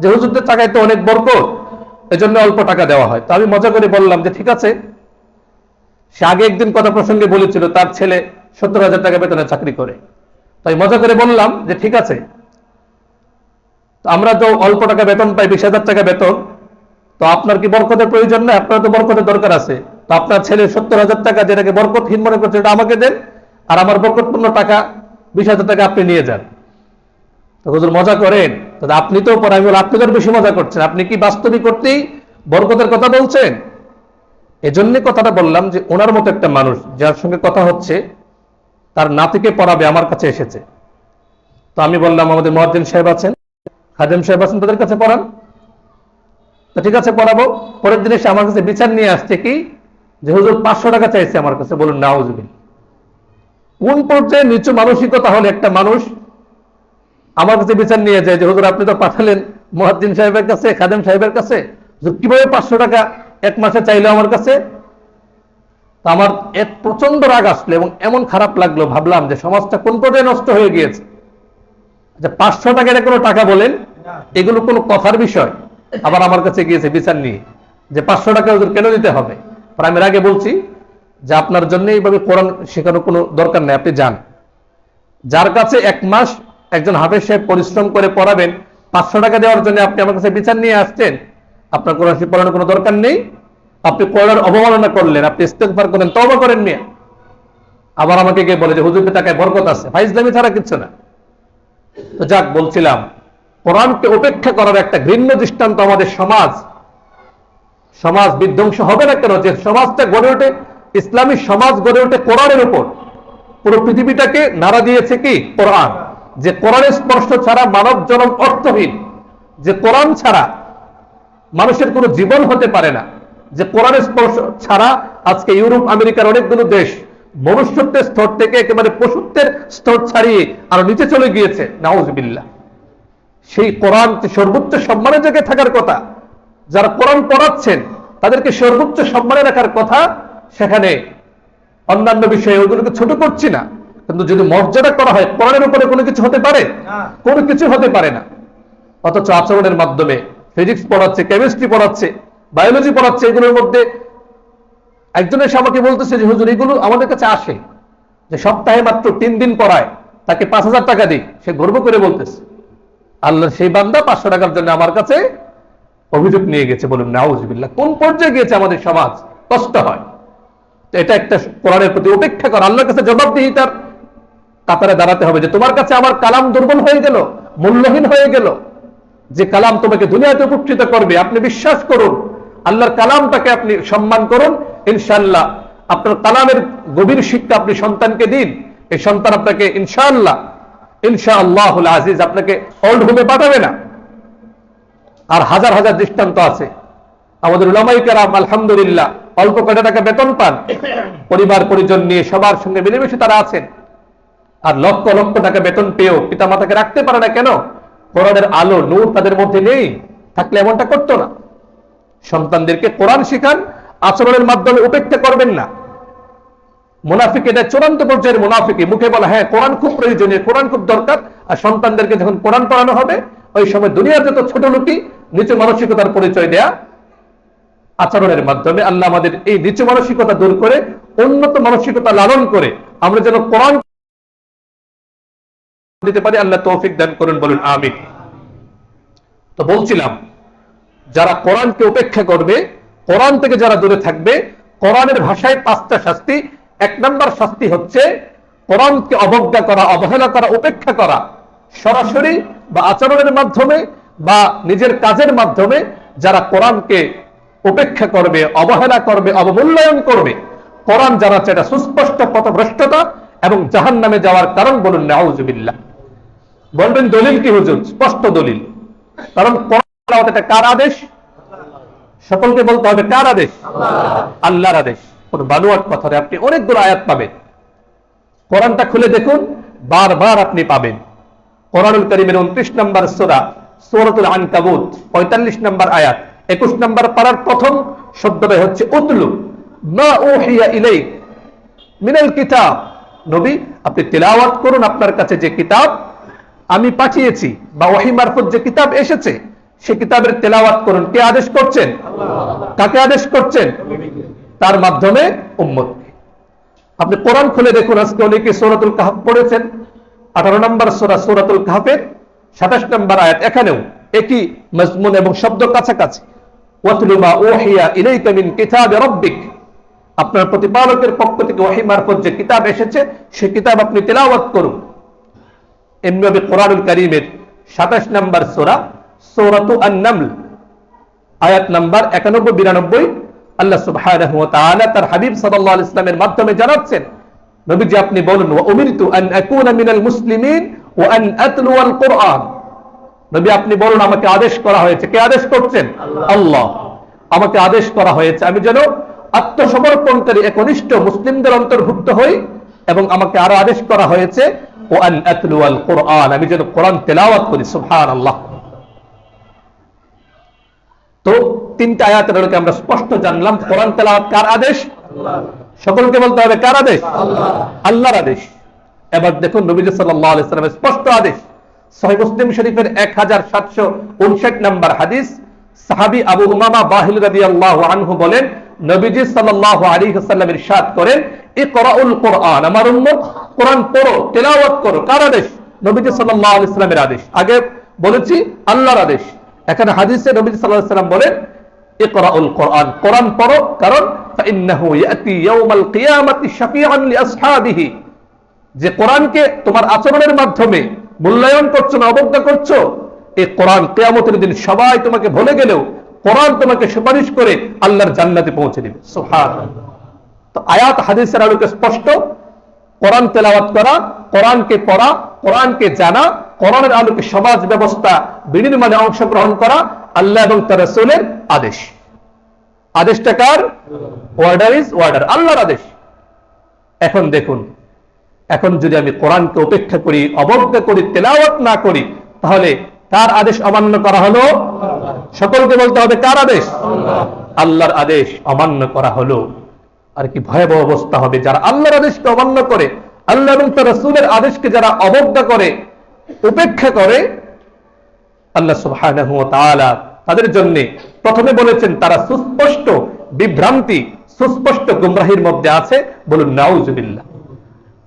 যে হুজুরদের টাকায় তো অনেক বরকত, এজন্য অল্প টাকা দেওয়া হয়। তো আমি মজা করে বললাম যে ঠিক আছে। সে আগে একদিন কথা প্রসঙ্গে বলেছিল তার ছেলে 70,000 টাকা বেতনে চাকরি করে। তাই মজা করে বললাম যে ঠিক আছে, আমরা তো অল্প টাকা বেতন পাই, 20,000 টাকা বেতন, তো আপনার কি বরকতের প্রয়োজন না? আপনার তো বরকতের দরকার আছে। তো আপনার ছেলে 70,000 টাকা যেটাকে বরকতহীন মনে করছে, এটা আমাকে দেন, আর আমার বরকতপূর্ণ টাকা 20,000 টাকা আপনি নিয়ে যান। তো হুজুর মজা করেন, আপনি তো পরে, আমি বলি আপনি তো বেশি মজা করছেন, আপনি কি বাস্তবিক করতেই বরকতের কথা বলছেন? এজন্য কথাটা বললাম যে ওনার মতো একটা মানুষ যার সঙ্গে কথা হচ্ছে, তার নাতিকে পড়াবে, আমার কাছে এসেছে। তো আমি বললাম আমাদের মুয়াজ্জিন সাহেব আছেন, খাদেম সাহেব আছেন, তাদের কাছে পড়ান। তো ঠিক আছে, পড়াবো। পরের দিন এসে আমার কাছে বিচার নিয়ে আসছে কি, যে হুজুর 500 টাকা চাইছে আমার কাছে। বলুন নাউজুবিল্লাহ। কোন পর্যায়ে নিচু মানসিকতা হলে একটা মানুষ আমার কাছে বিচার নিয়ে যায় যে হুজুর আপনি তো পাঠালেন মুয়াজ্জিন সাহেবের কাছে, খাদেম সাহেবের কাছে, কিভাবে 500 টাকা এক মাসে চাইলো আমার কাছে? তো আমার এক প্রচন্ড রাগ আসলো এবং এমন খারাপ লাগলো, ভাবলাম যে সমাজটা কোন পর্যায়ে নষ্ট হয়ে গিয়েছে। আচ্ছা, 500 টাকা এটা কোনো টাকা বলেন? এগুলো কোনো কথার বিষয়? আবার আমার কাছে গিয়েছে বিচার নিয়ে যে 500 টাকা হুজুর কেন দিতে হবে? আমি আগে বলছি যে আপনার জন্য এইভাবে কোরআন শেখানোর কোনো দরকার নেই, আপনি যান। যার কাছে 1 মাস একজন হাফেজ সাহেব পরিশ্রম করে পড়াবেন, 500 টাকা দেওয়ার জন্য আপনি আমার কাছে বিচার নিয়ে আসছেন, আপনার কোরআন শরীফ পড়ানোর কোনো দরকার নেই। আপনি কোরআনের অবমাননা করলেন, আপনি ইস্তেগফার করেন, তওবা করেন মিয়া। আবার আমাকে গিয়ে বলে যে হুজুরের টাকায় বরকত আছে। ফাইজলামি ছাড়া কিচ্ছু না। তো যাক, বলছিলাম কোরআনকে উপেক্ষা করার একটা ঘৃণ্য দৃষ্টান্ত আমাদের সমাজ বিধ্বংস হবে না কেন? যে সমাজটা গড়ে ওঠে, ইসলামী সমাজ গড়ে ওঠে কোরআনের উপর। পুরো পৃথিবীটাকে নাড়া দিয়েছে কি? কোরআন। যে কোরআনের স্পর্শ ছাড়া মানব জনম অর্থহীন, যে কোরআন ছাড়া মানুষের কোনো জীবন হতে পারে না, যে কোরআনের স্পর্শ ছাড়া আজকে ইউরোপ আমেরিকার অনেকগুলো দেশ মনুষ্যত্বের স্তর থেকে একেবারে পশুত্বের স্তর ছাড়িয়ে আরো নিচে চলে গিয়েছে, নাউজুবিল্লাহ। সেই কোরআন সর্বোচ্চ সম্মানের জায়গায় থাকার কথা, যারা কোরআন পড়াচ্ছেন তাদেরকে সর্বোচ্চ সম্মানে রাখার কথা, সেখানে অন্যান্য বিষয়ে ওগুলোকে ছোট করছি না, কিন্তু যদি মর্যাদা করা হয় কোরআনের উপরে কোনো কিছু হতে পারে? কোনো কিছু হতে পারে না। অথচ আচরণের মাধ্যমে ফিজিক্স পড়াচ্ছে, কেমিস্ট্রি পড়াচ্ছে, বায়োলজি পড়াচ্ছে, এগুলোর মধ্যে একজন এসে আমাকে বলতেছে যে হুজুর এগুলো আমাদের কাছে আসে, যে সপ্তাহে মাত্র 3 দিন পড়ায়, তাকে 5,000 টাকা দিই। সে গর্ব করে বলতেছে, আল্লাহ সেই বান্দা 500 টাকার জন্য আমার কাছে অভিযোগ নিয়ে গেছে। বলুন নাউজুবিল্লাহ, কোন পর্যায়ে গিয়েছে আমাদের সমাজ? কষ্ট হয়। এটা একটা কোরআনের প্রতি উপেক্ষা করা, আল্লাহর কাছে জবাবদিহিতার কাতারে দাঁড়াতে হবে যে তোমার কাছে আমার কালাম দুর্বল হয়ে গেল, মূল্যহীন হয়ে গেল, যে কালাম তোমাকে দুনিয়াতে উপকৃত করবে। আপনি বিশ্বাস করুন, আল্লাহর কালামটাকে আপনি সম্মান করুন, ইনশাআল্লাহ আপনার কালামের গভীর শিক্ষা আপনি সন্তানকে দিন, এই সন্তান আপনাকে ইনশাআল্লাহুল আজিজ আপনাকে ওল্ড হোমে পাঠাবে না। আর হাজার হাজার দৃষ্টান্ত আছে। আমাদের উলামায়ে কেরাম আলহামদুলিল্লাহ অল্প কয়টা টাকা বেতন পান, পরিবার পরিজন নিয়ে সবার সঙ্গে মিলেমিশে তারা আছেন। আর লক্ষ লক্ষ টাকা বেতন পেয়েও পিতা মাতাকে রাখতে পারে না কেন? কোরআনের আলো নূর তাদের মধ্যে নেই, থাকলে এমনটা করতো না। সন্তানদেরকে কোরআন শিখান, আচরণের মাধ্যমে উপেক্ষা করবেন না। মুনাফিক এটা চূড়ান্ত পর্যায়ের মুনাফিকি, মুখে বলা হ্যাঁ কোরআন খুব প্রয়োজনীয়, কোরআন খুব দরকার, আর সন্তানদেরকে যখন কোরআন পড়ানো হবে ওই সময় দুনিয়ার যত ছোট লোকই নিচু মানসিকতার পরিচয় দেয়া আচরণের মাধ্যমে। আল্লাহ আমাদের এই নিচু মানসিকতা দূর করে উন্নত মানসিকতা লালন করে আমরা যেন কোরআন দিতে পারি, আল্লাহ তৌফিক দান করুন, বলুন আমিন। তো বলছিলাম, যারা কোরআনকে উপেক্ষা করবে, কোরআন থেকে যারা দূরে থাকবে, কোরআনের ভাষায় 5টা শাস্তি। 1 নম্বর শাস্তি হচ্ছে কোরআনকে অবজ্ঞা করা, অবহেলা করা, উপেক্ষা করা। সরাসরি বা আচরণের মাধ্যমে বা নিজের কাজের মাধ্যমে যারা কোরআনকে উপেক্ষা করবে, অবহেলা করবে, অবমূল্যায়ন করবে, কোরআন যারা এটা সুস্পষ্ট পথভ্রষ্টতা এবং জাহান্নামে যাওয়ার কারণ। বলুন নাউজুবিল্লাহ। বলবেন দলিল কি হুজুর? স্পষ্ট দলিল। কারণ কোরআন এটা কার আদেশ? সকলকে বলতে হবে কার আদেশ? আল্লাহর আদেশ। কোন বানোয়াট কথা নয়। আপনি অনেকগুলো আয়াত পাবেন, কোরআনটা খুলে দেখুন, বারবার আপনি পাবেন। কোরআনুল কারীমের 29 নম্বর সূরা সূরাতুল আনকাবুত 45 নম্বর আয়াত, 21 নম্বর পারার প্রথম শব্দটা হচ্ছে উতলু মা উহিয়া ইলাইক মিনাল কিতাব। নবী আপনি তেলাওয়াত করুন আপনার কাছে যে কিতাব আমি পাঠিয়েছি, বা ওহী মারফত যে কিতাব এসেছে সে কিতাবের তেলাওয়াত করুন। কে আদেশ করছেন? কাকে আদেশ করছেন? তার মাধ্যমে উম্মতকে। আপনি কোরআন খুলে দেখুন, আজকে অনেকে সূরাতুল কাহফ পড়েছেন, 18 নম্বর সূরা সূরাতুল কাহফের 27 নম্বর আয়াত, এখানেও একই মজমুন এবং শব্দ কাছাকাছি। ওয়াতলু মা উহিয়া ইলাইকা মিন কিতাবি রাব্বিক, আপনার প্রতিপালকের পক্ষ থেকে ওহী মারফত যে কিতাব এসেছে সে কিতাব আপনি তেলাওয়াত করুন। এমনিভাবে কোরআনুল কারীমের 27 নম্বর সূরা সূরাতু আন-নামল আয়াত নাম্বার 91-92 আল্লাহ সুবহানাহু ওয়া তাআলা তার হাবিব সাল্লাল্লাহু আলাইহি ওয়াসাল্লামের মাধ্যমে জানাচ্ছেন, নবীজি আপনি বলুন ওয়া উমিরতু আন আকুনা মিনাল মুসলিমিন ওয়া আন আতলুয়াল কুরআন। নবী আপনি বলুন আমাকে আদেশ করা হয়েছে। কে আদেশ করছেন? আল্লাহ। আমাকে আদেশ করা হয়েছে আমি যেন আত্মসমর্পণকারী একনিষ্ঠ মুসলিমদের অন্তর্ভুক্ত হই, এবং আমাকে আরো আদেশ করা হয়েছে ওয়া আন আতলুয়াল কুরআন, আমি যেন কোরআন তেলাওয়াত করি। সুবহানাল্লাহ। তো 3টা আয়াতের আলোকে আমরা স্পষ্ট জানলাম কোরআন তেলাওয়াত কার আদেশ? সকলকে বলতে হবে কার আদেশ? আল্লাহর আদেশ। এবার দেখুন নবী সাল্লাল্লাহু আলাইহি ওয়াসাল্লামের স্পষ্ট আদেশ। সহিহ মুসলিম শরীফের 1759 নম্বর হাদিস, সাহাবী আবু উমামা বাহিল রাদিয়াল্লাহু আনহু বলেন, নবীজি সাল্লাল্লাহু আলাইহি ওয়াসাল্লাম ইরশাদ করেন, ইকরাউল কুরআন, আমার উম্মত কোরআন পড়ো, তেলাওয়াত করো। কার আদেশ? নবীজি সাল্লাল্লাহু আলাইহি ওয়াসাল্লামের আদেশ। আগে বলেছি আল্লাহর আদেশ, এখানে হাদিসে নবীজি সাল্লাল্লাহু আলাইহি ওয়াসাল্লাম বলেন ইকরাউল কুরআন, কোরআন পড়ো, কারণ ফাইন্নাহু ইয়াতি ইয়াউমাল কিয়ামাতি শাফিআন লিআসহাবিহি, যে কোরআনকে তোমার আচরণের মাধ্যমে মূল্যায়ন করছো না, অবজ্ঞা করছো, এই কোরআন কিয়ামতের দিন সবাই তোমাকে ভুলে গেলেও কোরআন তোমাকে সুপারিশ করে আল্লাহর জান্নাতে পৌঁছে দিবে। সুবহানাল্লাহ। তো আয়াত হাদিসের আলোকে স্পষ্ট কোরআন তেলাওয়াত করা, কোরআনকে পড়া, কোরআনকে জানা, কোরআনের আলোকে সমাজ ব্যবস্থা বিনির্মাণে অংশগ্রহণ করা আল্লাহ এবং তার রাসূলের আদেশ। আদেশটা কার? অর্ডার ইজ অর্ডার, আল্লাহর আদেশ। এখন দেখুন, এখন যদি আমি কোরআনকে উপেক্ষা করি, অবজ্ঞা করি, তেলাওয়াত না করি, তাহলে কার আদেশ অমান্য করা হলো? সকলকে বলতে হবে কার আদেশ? আল্লাহর আদেশ অমান্য করা হলো। আর কি ভয়াবহ অবস্থা হবে যারা আল্লাহর আদেশকে অমান্য করে, আল্লাহ এবং তার রাসূলের আদেশকে যারা অবজ্ঞা করে, উপেক্ষা করে। আল্লাহ সুবহানাহু ওয়া তাআলা তাদের জন্য প্রথমে বলেছেন তারা সুস্পষ্ট বিভ্রান্তি, সুস্পষ্ট গুমরাহির মধ্যে আছে। বলুন নাউজুবিল্লাহ।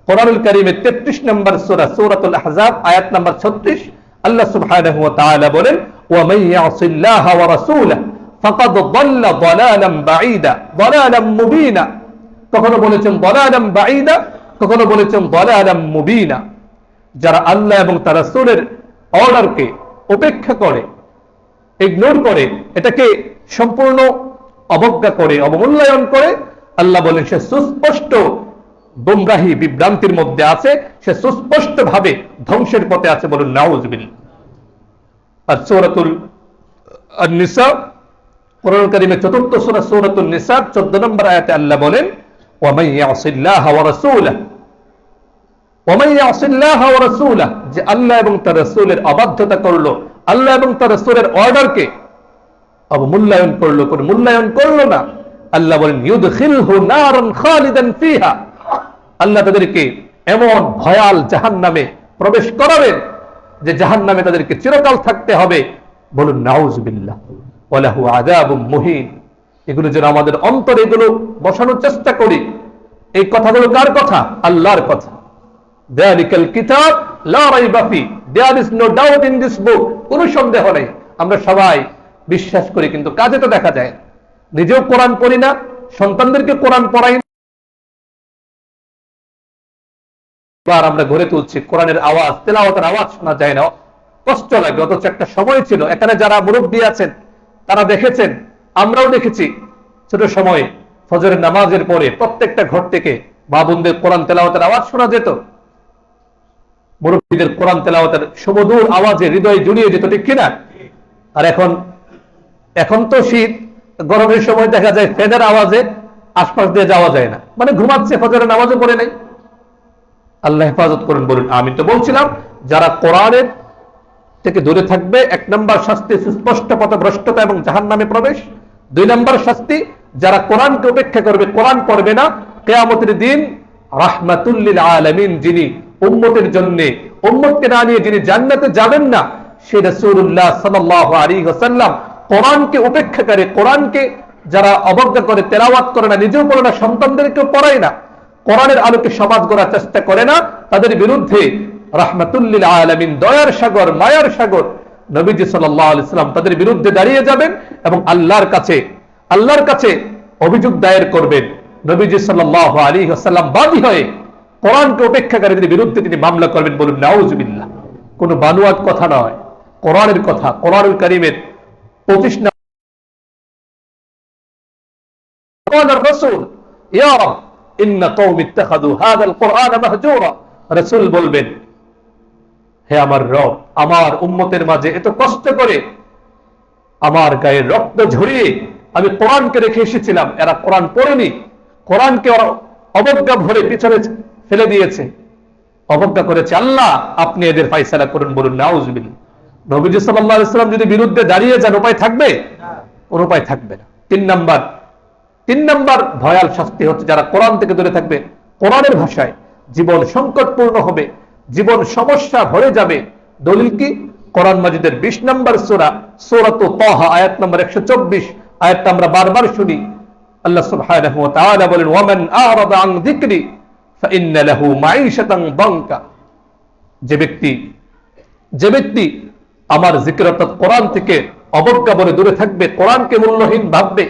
কোরআনুল কারীমের 33 নম্বর সূরা সূরাতুল আহজাব আয়াত নম্বর 36 আল্লাহ সুবহানাহু ওয়া তাআলা বলেন, ওয়া মান ইয়াসিল্লাহা ওয়া রাসূলাহু ফাকাদ দাল্লা দালালাম বাঈদা দালালাম মুবিনা। কখনো বলেছেন দালালাম বাঈদা, কখনো বলেছেন দালালাম মুবিনা। যারা আল্লাহ এবং তার রাসূলের অর্ডারকে উপেক্ষা করে, ইগনোর করে, এটাকে সম্পূর্ণ অবজ্ঞা করে, অবমূল্যায়ন করে, আল্লাহ বলেন সে সুস্পষ্ট গুমরাহি বিভ্রান্তির মধ্যে আছে, সে সুস্পষ্ট ভাবে ধ্বংসের পথে আছে। বলুন নাউজুবিল্লাহ। আর সূরাতুল নিসা, কোরআন কারীমের 4th সূরা সূরাতুন নিসা 14 নম্বর আয়াতে আল্লাহ বলেন, ওয়া মান ইয়াসিল্লাহা ওয়া রাসূলাহু, ওয়া মান ইয়াসিল্লাহা ওয়া রাসূলাহু, যে আল্লাহ এবং তার রাসূলের অবাধ্যতা করলো, আল্লাহ এবং তার রাসূলের অর্ডারকে অবমূল্যায়ন করলো, কোন মূল্যায়ন করলো না, আল্লাহ বলেন ইউদখিলহু নারান খালিদান ফিহা, আল্লাহ তাদেরকে এমন ভয়াল জাহান্নামে প্রবেশ করাবেন যে জাহান্নামে তাদেরকে চিরকাল থাকতে হবে। বলুন নাউজুবিল্লাহ। ওয়া লাহু আযাবুম মুহিন। এগুলো যেন আমাদের অন্তরে এগুলো বসানোর চেষ্টা করি। এই কথাগুলো কার কথা? আল্লাহর কথা। যালিকাল কিতাব লা রাইবা ফি, there is no doubt in this book. কোনো সন্দেহ নেই। আমরা সবাই বিশ্বাস করি, কিন্তু কাজে তো দেখা যায় না। নিজেও কোরআন পড়ি না, সন্তানদেরকে কোরআন পড়াই না। আমরা ঘরে তুলছি, কোরআনের আওয়াজ, তেলাওয়াতের আওয়াজ শোনা যায় না, কষ্ট লাগে। অথচ একটা সময় ছিল, এখানে যারা মুরব্বী আছেন তারা দেখেছেন, আমরাও দেখেছি, ছোট সময়ে ফজরের নামাজের পরে প্রত্যেকটা ঘর থেকে মা বোনদের কোরআন তেলাওয়াতের আওয়াজ শোনা যেত। মুরব্বীদের কোরআন তেলাওয়াতের সুমধুর আওয়াজে হৃদয় জুড়িয়ে যেত, ঠিক কিনা? আর এখন তো শীত, গরমের সময় দেখা যায় ফ্যানের আওয়াজে আশপাশ দিয়ে যাওয়া যায় না, মানে ঘুমাচ্ছে, ফজরের নামাজও পড়ে নাই। আল্লাহ হেফাজত করুন। বলুন আমিন। তো বলছিলাম, যারা কোরআনের থেকে দূরে থাকবে, 1 নম্বর শাস্তি সুস্পষ্ট পথভ্রষ্টতা এবং জাহান্নামে প্রবেশ। 2 নম্বর শাস্তি যারা কোরআনকে উপেক্ষা করবে, কোরআন পড়বে না, কিয়ামতের দিন রাহমাতুল লিল আলামিন, যিনি উম্মতের জন্য, উম্মতকে না নিয়ে যিনি জান্নাতে যাবেন না, সেই রাসূলুল্লাহ সাল্লাল্লাহু আলাইহি ওয়াসাল্লাম কোরআনকে উপেক্ষা করে, কোরআনকে যারা অবজ্ঞা করে, তেলাওয়াত করে না, নিজেও পড়ে না, সন্তানদেরকেও পড়ায় না, কোরআনের আলোকে সমাজ গড়ার চেষ্টা করে না, তাদের বিরুদ্ধে রাহমাতুল লিল আলামিন, দয়ার সাগর, মায়ার সাগর নবীজি সাল্লাল্লাহু আলাইহি ওয়াসাল্লাম তাদের বিরুদ্ধে দাঁড়িয়ে যাবেন এবং আল্লাহর কাছে অভিযোগ দায়ের করবেন। নবীজি সাল্লাল্লাহু আলাইহি ওয়াসাল্লাম বাদী হয়ে কোরআনকে উপেক্ষাকারীদের বিরুদ্ধে তিনি মামলা করবেন। বলুন নাউজুবিল্লাহ। কোনো বানোয়াট কথা নয়, কোরআনের কথা। কোরআনুল কারীমের 25 নম্বর রাসূল, ইয়া রাব ইন্না কওমি ইত্তাখাযু হাযাল কুরআন মাহজুরা। রাসূল বলবেন, হে আমার রব, আমার উম্মতের মাঝে এত কষ্ট করে আমার গায়ে রক্ত ঝরিয়ে আমি কোরআনকে রেখে এসেছিলাম, এরা কোরআন পড়েনি, কোরআনকে অবজ্ঞা ভরে পিছনে ফেলে দিয়েছে, অবজ্ঞা করেছে। আল্লাহ আপনি এদের ফায়সালা করুন। বলুন নাউজুবিল্লাহ। নবীজি সাল্লাল্লাহু আলাইহি ওয়াসাল্লাম যদি বিরুদ্ধে দাঁড়িয়ে যান, উপায় থাকবে? কোন উপায় থাকবে না। 3 নম্বর ভয়াল শাস্তি হচ্ছে যারা কোরআন থেকে দূরে থাকবে। কোরআনের ভাষায় জীবন সংকটপূর্ণ হবে, জীবন সমস্যা ভরে যাবে। দলিল কি? কোরআন মাজিদের 20 নম্বর সূরা সূরাতুত তাহা আয়াত নম্বর 124, আয়াতটা আমরা বারবার শুনি। আল্লাহ সুবহানাহু ওয়া তাআলা বলেন, ওয়া মান আ'রাদা আন যিকরি ফাইন্না লাহু মাঈশাতান দানকা। যে ব্যক্তি আমার জিকির অর্থাৎ কোরআন থেকে অবজ্ঞা বলে দূরে থাকবে, কোরআনকে মূল্যহীন ভাববে,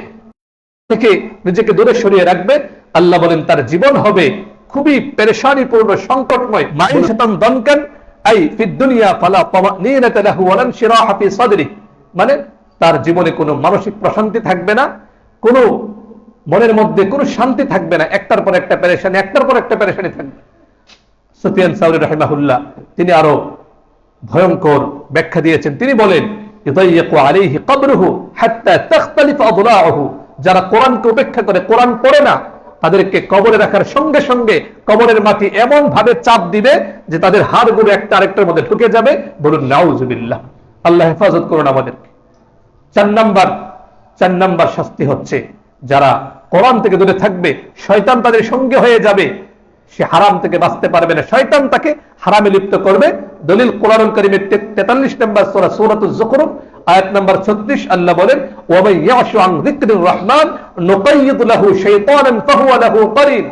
থেকে নিজেকে দূরে সরিয়ে রাখবে, আল্লাহ বলেন তার জীবন হবে খুবই পেরেশানিপূর্ণ, সংকটময়। মাঈশাতান দানকান আই ফিদ দুনিয়া ফালা তামানিনাতা লাহু ওয়া লান শিরাহা ফি সাদরি, মানে তার জীবনে কোনো মানসিক প্রশান্তি থাকবে না, কোনো মনের মধ্যে কোনো শান্তি থাকবে না, একটার পর একটা পেরেশানি থাকবে। সুফিয়ান সাউরী রাহিমাহুল্লাহ তিনি আরো ভয়ঙ্কর ব্যাখ্যা দিয়েছেন। তিনি বলেন, ইদাইয়াকু আলাইহি কবরুহু হাত্তা তাখতালিফ আদলাউহু যারা কোরআনকে উপেক্ষা করে, কোরআন পড়ে না, তাদেরকে কবরে রাখার সঙ্গে সঙ্গে কবরের মাটি এমন ভাবে চাপ দিবে যে তাদের হাড়গুলো একটা আরেকটার মধ্যে ঢুকে যাবে। বলুন নাউজুবিল্লাহ। আল্লাহ হেফাজত করুন আমাদেরকে। 4 নাম্বার শাস্তি হচ্ছে, যারা কোরআন থেকে দূরে থাকবে, শয়তান তাদের সঙ্গে হয়ে যাবে, সে হারাম থেকে বাঁচতে পারবে না, শয়তান তাকে হারামে লিপ্ত করবে। দলিল কোরআনুল কারীমের 43 নম্বর সূরা সূরাতুজ যুখরুফ আয়াত নম্বর 36, আল্লাহ বলেন, ওয়া মান ইয়াশু আন যিকরির রহমান নুকাইয়িদ লাহু শাইতানান ফাহুয়া লাহু করিন।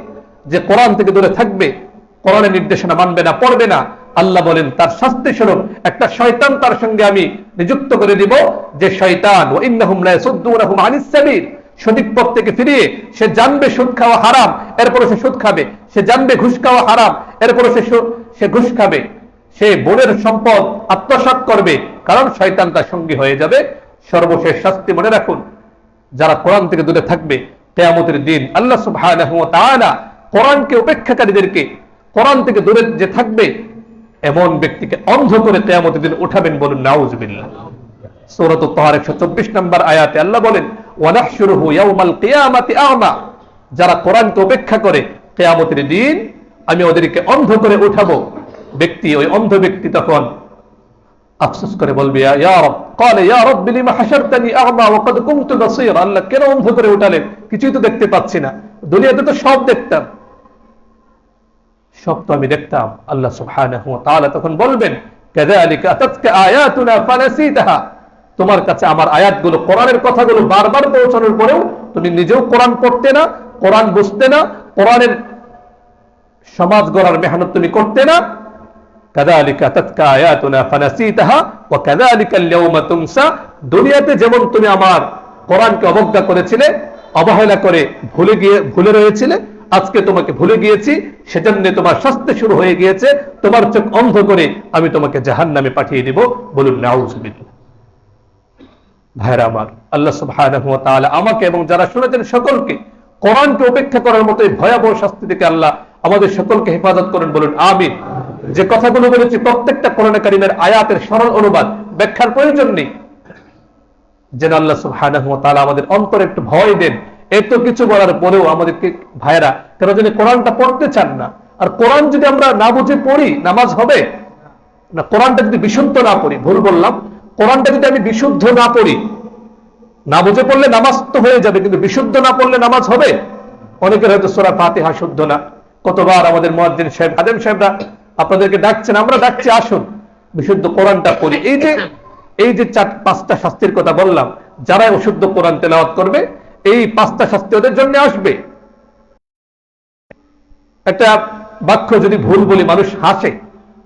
যে কোরআন থেকে দূরে থাকবে, কোরআনের নির্দেশনা মানবে না, পড়বে না, আল্লাহ বলেন তার শাস্তি স্বরূপ একটা শয়তান তার সঙ্গে আমি নিযুক্ত করে দিব, যে শয়তান ওয়া ইন্নাহুম লা ইয়াসুদ্দুনাহুম আনিস সাবিল, সঠিক পথ থেকে ফিরিয়ে সে জানবে সুদ খাওয়া হারাম, এরপরে সে সুদ খাবে। সে জানবে ঘুষ খাওয়া হারাম, এরপরে সে ঘুষ খাবে। সে বোনের সম্পদ আত্মসাৎ করবে, কারণ শয়তান তার সঙ্গী হয়ে যাবে। সর্বশেষ শাস্তি মনে রাখুন, যারা কোরআন থেকে দূরে থাকবে, কিয়ামতের দিন আল্লাহ সুবহানাহু ওয়া তাআলা কোরআনকে উপেক্ষাকারীদেরকে, কোরআন থেকে দূরে যে থাকবে এমন ব্যক্তিকে অন্ধ করে কিয়ামতের দিন উঠাবেন। বলুন নাউজুবিল্লাহ। সূরাতুত তাহার 124 নম্বর আয়াতে আল্লাহ বলেন, ওয়া নাহশুরুহু ইয়াওমাল কিয়ামাতি আ'মা। যারা কোরআনকে উপেক্ষা করে, কিয়ামতের দিন আমি ওদেরকে অন্ধ করে উঠাবো। ব্যক্তি, ওই অন্ধ ব্যক্তি তখন আফসোস করে বলবে, ইয়া রব, ক্বালা ইয়া রাব্বি লিমা হাশারতানি আ'মা ওয়া ক্বাদ কুনতু বাসীরা। আল্লাহ কেন অন্ধ করে উঠালেন? কিছুই তো দেখতে পাচ্ছি না। দুনিয়াতে তো সব দেখতাম, সব তো আমি দেখতাম। আল্লাহ সুবহানাহু ওয়া তাআলা তখন বলবেন, কাযালিকা আতাতকা আয়াতুনা ফানাসিতাহা। তোমার কাছে আমার আয়াতগুলো, কোরআনের কথাগুলো বারবার পৌঁছানোর পরেও তুমি নিজেও কোরআন পড়তে না, কোরআন বুঝতে না, কোরআনের সমাজ গড়ার মেহনত তুমি করতে না। কাযালিকা আতাতকা আয়াতুনা ফানাসিতাহা ওয়া কাযালিকাল ইয়াওমা তুনসা। দুনিয়াতে যেমন তুমি আমার কোরআনকে অবজ্ঞা করেছিলে, অবহেলা করে ভুলে রয়েছিলে, আজকে তোমাকে ভুলে গিয়েছি, সেজন্য তোমার শাস্তি শুরু হয়ে গিয়েছে। তোমার চোখ অন্ধ করে আমি তোমাকে জাহান্নামে পাঠিয়ে দিব। বলুন নাউজুবিল্লাহ। ভাইরা আমার, আল্লাহ সুবহানাহু ওয়া তাআলা আমাকে এবং যারা শুনেছেন সকলকে কোরআনকে উপেক্ষা করার মতো ভয়াবহ শাস্তি থেকে আল্লাহ আমাদের সকলকে হেফাজত করেন। বলুন আমিন। যে কথাগুলো বলেছি প্রত্যেকটা কোরআনে কারীমের আয়াতের সরল অনুবাদ, ব্যাখ্যার প্রয়োজন নেই। যেন আল্লাহ সুবহানাহু ওয়া তাআলা আমাদের অন্তরে একটু ভয় দেন। এত কিছু বলার পরেও আমাদেরকে ভাইরা কেন জানি কোরআনটা পড়তে চান না। আর কোরআন যদি আমরা না বুঝে পড়ি, নামাজ হবে না। কোরআনটা যদি বিশুদ্ধ না পড়ি, ভুল বললাম, কোরআনটা যদি আমি বিশুদ্ধ না পড়ি, না বুঝে পড়লে নামাজ তো হয়ে যাবে, কিন্তু বিশুদ্ধ না পড়লে নামাজ হবে? অনেকের হয়তো সূরা ফাতিহা শুদ্ধ না। কতবার আমাদের মুয়াজ্জিন সাহেব, আদেম সাহেবরা আপনাদেরকে ডাকছেন, আমরা ডাকছি আসুন বিশুদ্ধ কোরআনটা পড়ি। এই যে 5টা শাস্তির কথা বললাম, যারা অশুদ্ধ কোরআন তেলাওয়াত করবে, এই 5টা শাস্তি ওদের জন্য আসবে। একটা বাক্য যদি ভুল বলি মানুষ হাসে,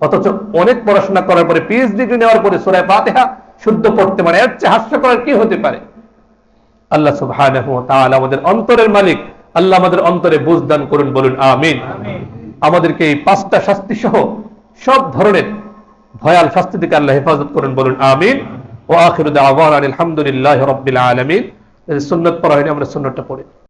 অথচ অনেক পড়াশোনা করার পরে, পিএইচডি ডিগ্রি নেওয়ার পরে সূরা ফাতিহা শুদ্ধ পড়তে পারে, এর চেয়ে হাস্য করার কি হতে পারে? আল্লাহ সুবহানাহু ওয়া তাআলা আমাদের অন্তরের মালিক। আল্লাহ আমাদের অন্তরে বুঝ দান করুন। বলুন আমিন। আমাদেরকে এই 5টা শাস্তি সহ সব ধরনের ভয়াল শাস্তি থেকে আল্লাহ হেফাজত করুন। বলুন আমিন। ওয়া আখিরু দাওয়ানা আলহামদুলিল্লাহি রাব্বিল আলামিন। সুন্নাত পড়া হয়নি, আমরা সুন্নাতটা পড়ি।